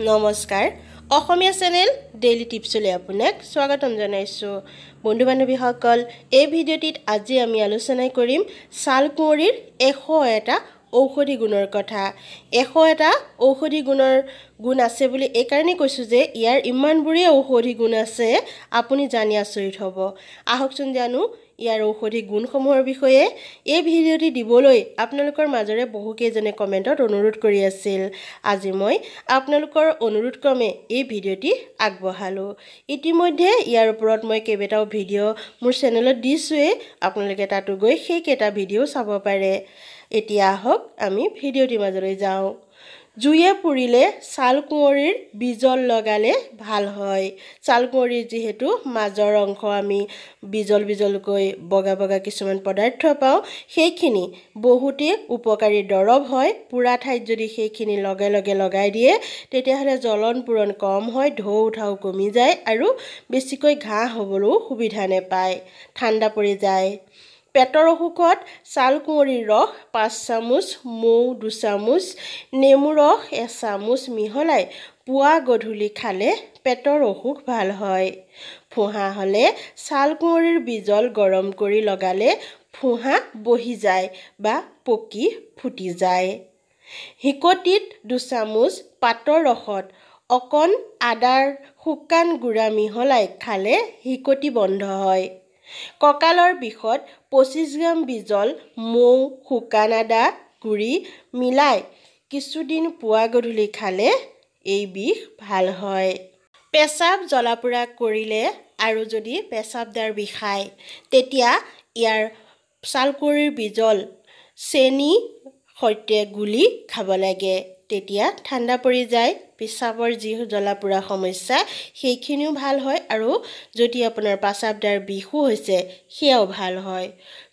নমস্কাৰ অসমীয়া channel daily টিপছলৈ আপোনাক স্বাগতম জনাইছোঁ বন্ধু বান্ধৱীসকল এই ভিডিঅ'টিত আজি আমি আলোচনা কৰিম ছালকুঁৱৰীৰ 101টা ঔষধি গুণৰ কথা 101টা ঔষধি গুণ আছে বুলি এই কাৰণে কৈছোঁ যে ইয়াৰ ইমানবোৰে ঔষধি গুণ আছে আপুনি জানি আচৰিত হ'ব আহকচোন জানো ইয়াৰ ঔষধি গুণসমূহৰ বিষয়ে এই ভিডিঅ'টি দিবলৈ আপোনালোকৰ মাজৰে বহুকেইজনে কমেণ্টত অনুৰোধ কৰি আছিল আজি মই আপোনালোকৰ অনুৰোধ ক্ৰমে এই ভিডিঅ'টি আগবঢ়ালোঁ ইতিমধ্যে ইয়াৰ ওপৰত মই কেইবাটাও ভিডিঅ' মোৰ চেনেলত দিছোঁৱে আপোনালোকে তাতো গৈ সেই কেইটা ভিডিঅ' চাব পাৰে এতিয়া আহক আমি ভিডিঅ'টিৰ মাজলৈ যাওঁ জুয়ে পুৰিলে ছালকুঁৱৰীৰ বিজল লগালে ভাল হয় ছালকুঁৱৰীৰ যিহেতু মাজৰ অংশ আমি বিজলকৈ বগা বগা কিছুমান পদাৰ্থ পাওঁ সেইখিনি বহুতে উপকাৰী দৰৱ হয় পুৰা ঠাইত যদি সেইখিনি লগে লগে লগাই দিয়ে তেতিয়াহ'লে জ্বলন পূৰণ কম হয় ঢৌ উঠাও কমি যায় আৰু বেছিকৈ ঘাঁ হ'বলৈও সুবিধা নাপায় ঠাণ্ডা পৰি যায় পেটৰ অসুখত ছালকুঁৱৰীৰ ৰস 5 চামুচ মৌ 2 চামুচ নেমু ৰস 1 চামুচ মিহলাই পুৱা গধূলি খালে পেটৰ অসুখ ভাল হয় ফুহা হ'লে ছালকুঁৱৰীৰ বিজল গৰম কৰি লগালে ফুহা বহি যায় বা পকি ফুটি যায় হিকটিত 2 চামুচ পাতৰ ৰসত অকণ আদাৰ শুকান গুড়া মিহলাই খালে হিকটি বন্ধ হয় কঁকালৰ বিষত 25 গ্ৰাম বিজল মৌ শুকান আদা গুড়ি মিলাই কিছুদিন পুৱা গধূলি খালে এই বিষ ভাল হয় পেচাব জ্বলাপোৰা কৰিলে আৰু যদি পেচাবদাৰ বিষায় তেতিয়া ইয়াৰ ছালকুঁৱৰীৰ বিজল চেনি সৈতে গুলি খাব লাগে তেতিয়া ঠাণ্ডা পৰি যায় পেচাবৰ যি জ্বলাপোৰা সমস্যা সেইখিনিও ভাল হয় আৰু যদি আপোনাৰ পেচাবদাৰ বিষো হৈছে সেয়াও ভাল হয়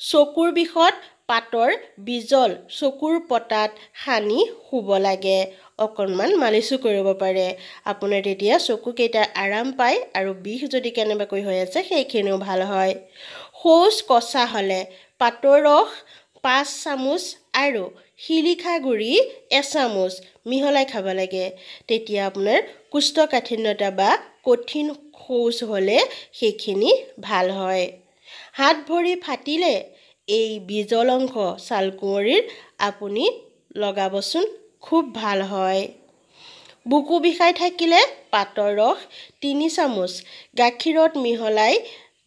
চকুৰ বিষত পাতৰ বিজল চকুৰ পতাত সানি শুব লাগে অকণমান মালিচো কৰিব পাৰে আপোনাৰ তেতিয়া চকুকেইটা আৰাম পায় আৰু বিষ যদি কেনেবাকৈ হৈ আছে সেইখিনিও ভাল হয় শৌচ কচা হ'লে পাতৰ ৰস 5 চামুচ আৰু শিলিখা গুড়ি 1 চামুচ মিহলাই খাব লাগে তেতিয়া আপোনাৰ কোষ্ঠকাঠিন্যতা বা কঠিন শৌচ হ'লে সেইখিনি ভাল হয় হাত ভৰি ফাটিলে এই বিজল অংশ ছালকুঁৱৰীৰ আপুনি লগাবচোন খুব ভাল হয় বুকু বিষাই থাকিলে পাতৰ ৰস 3 চামুচ গাখীৰত মিহলাই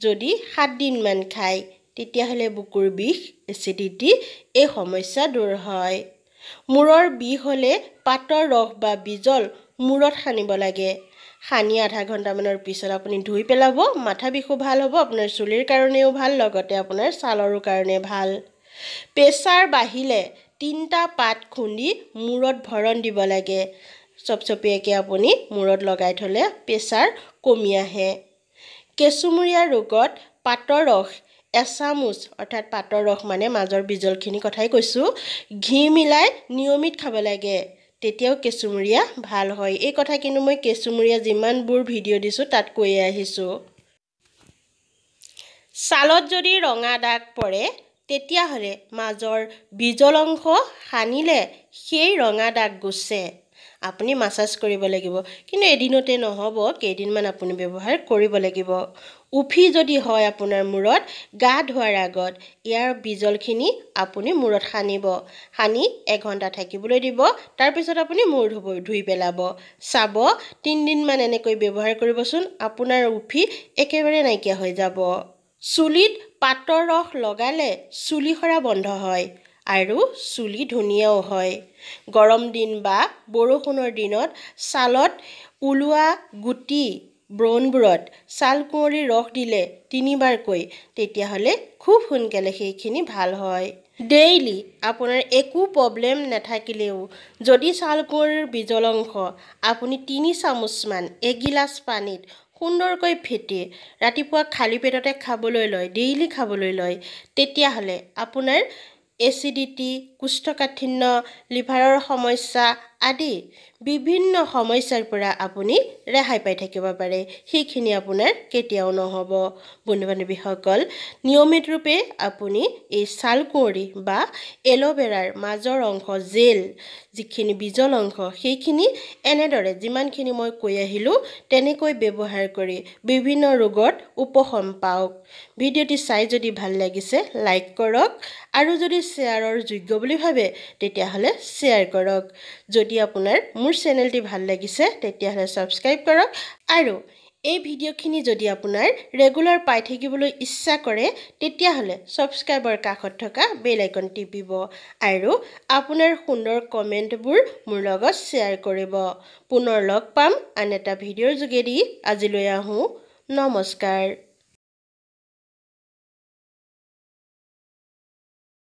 যদি 7 দিনমান খায় তেতিয়াহ'লে বুকুৰ বিষ এচিডিটি এই সমস্যা দূৰ হয় মূৰৰ বিষ হ'লে পাতৰ ৰস বা বিজল মূৰত সানিব লাগে সানি আধা ঘণ্টামানৰ পিছত আপুনি ধুই পেলাব মাথা বিষো ভাল হ'ব আপোনাৰ চুলিৰ কাৰণেও ভাল লগতে আপোনাৰ ছালৰো কাৰণে ভাল প্ৰেছাৰ বাঢ়িলে 3টা পাত খুন্দি মূৰত ভৰণ দিব লাগে চপচপীয়াকৈ আপুনি মূৰত লগাই থ'লে প্ৰেছাৰ কমি আহে কেঁচুমূৰীয়া ৰোগত পাতৰ ৰস 1 চামুচ অৰ্থাৎ পাতৰ ৰস মানে মাজৰ বিজলখিনি কথাই কৈছোঁ ঘি মিলাই নিয়মিত খাব লাগে তেতিয়াও কেঁচুমূৰীয়া ভাল হয় এই কথা কিন্তু মই কেঁচুমূৰীয়া যিমানবোৰ ভিডিঅ' দিছোঁ তাত কৈয়ে আহিছোঁ ছালত যদি ৰঙা দাগ পৰে তেতিয়াহ'লে মাজৰ বিজল অংশ সানিলে সেই ৰঙা দাগ গুচে আপুনি মাছাজ কৰিব লাগিব কিন্তু এদিনতে নহ'ব কেইদিনমান আপুনি ব্যৱহাৰ কৰিব লাগিব উফি যদি হয় আপোনাৰ মূৰত গা ধোৱাৰ আগত ইয়াৰ বিজলখিনি আপুনি মূৰত সানি 1 ঘণ্টা থাকিবলৈ দিব তাৰপিছত আপুনি মূৰ ধুই পেলাব চাব 3 দিনমান এনেকৈ ব্যৱহাৰ কৰিবচোন আপোনাৰ উফি একেবাৰে নাইকিয়া হৈ যাব চুলিত পাতৰ ৰস লগালে চুলি সৰা বন্ধ হয় আৰু চুলি ধুনীয়াও হয় গৰম দিন বা বৰষুণৰ দিনত ছালত ওলোৱা গুটি ব্ৰণবোৰত ছালকুঁৱৰীৰ ৰস দিলে 3 বাৰকৈ তেতিয়াহ'লে খুব সোনকালে সেইখিনি ভাল হয় ডেইলি আপোনাৰ একো প্ৰব্লেম নাথাকিলেও যদি ছালকুঁৱৰীৰ বিজল অংশ আপুনি 3 চামুচমান এগিলাচ পানীত সুন্দৰকৈ ফেটি ৰাতিপুৱা খালী পেটতে খাবলৈ লয় ডেইলি খাবলৈ লয় তেতিয়াহ'লে আপোনাৰ এচিডিটি কোষ্ঠকাঠিন্য লিভাৰৰ সমস্যা আদি বিভিন্ন সমস্যাৰ পৰা আপুনি ৰেহাই পাই থাকিব পাৰে সেইখিনি আপোনাৰ কেতিয়াও নহব বন্ধু বান্ধৱীসকল নিয়মিত ৰূপে আপুনি এই ছালকুঁৱৰী বা এল'ভেৰাৰ মাজৰ অংশ জেল যিখিনি বীজল অংশ সেইখিনি এনেদৰে যিমানখিনি মই কৈ আহিলোঁ তেনেকৈ ব্যৱহাৰ কৰি বিভিন্ন ৰোগত উপশম পাওক ভিডিঅ'টি চাই যদি ভাল লাগিছে লাইক কৰক আৰু যদি শ্বেয়াৰৰ যোগ্য বুলি ভাবে তেতিয়াহ'লে শ্বেয়াৰ কৰক যদি আপোনাৰ মোৰ চেনেলটি ভাল লাগিছে তেতিয়াহ'লে ছাবস্ক্ৰাইব কৰক আৰু এই ভিডিঅ'খিনি যদি আপোনাৰ ৰেগুলাৰ পাই থাকিবলৈ ইচ্ছা কৰে তেতিয়াহ'লে ছাবস্ক্ৰাইবৰ কাষত থকা বেল আইকন টিপিব আৰু আপোনাৰ সুন্দৰ কমেণ্টবোৰ মোৰ লগত শ্বেয়াৰ কৰিব পুনৰ লগ পাম আন এটা ভিডিঅ'ৰ যোগেদি আজিলৈ আহোঁ নমস্কাৰ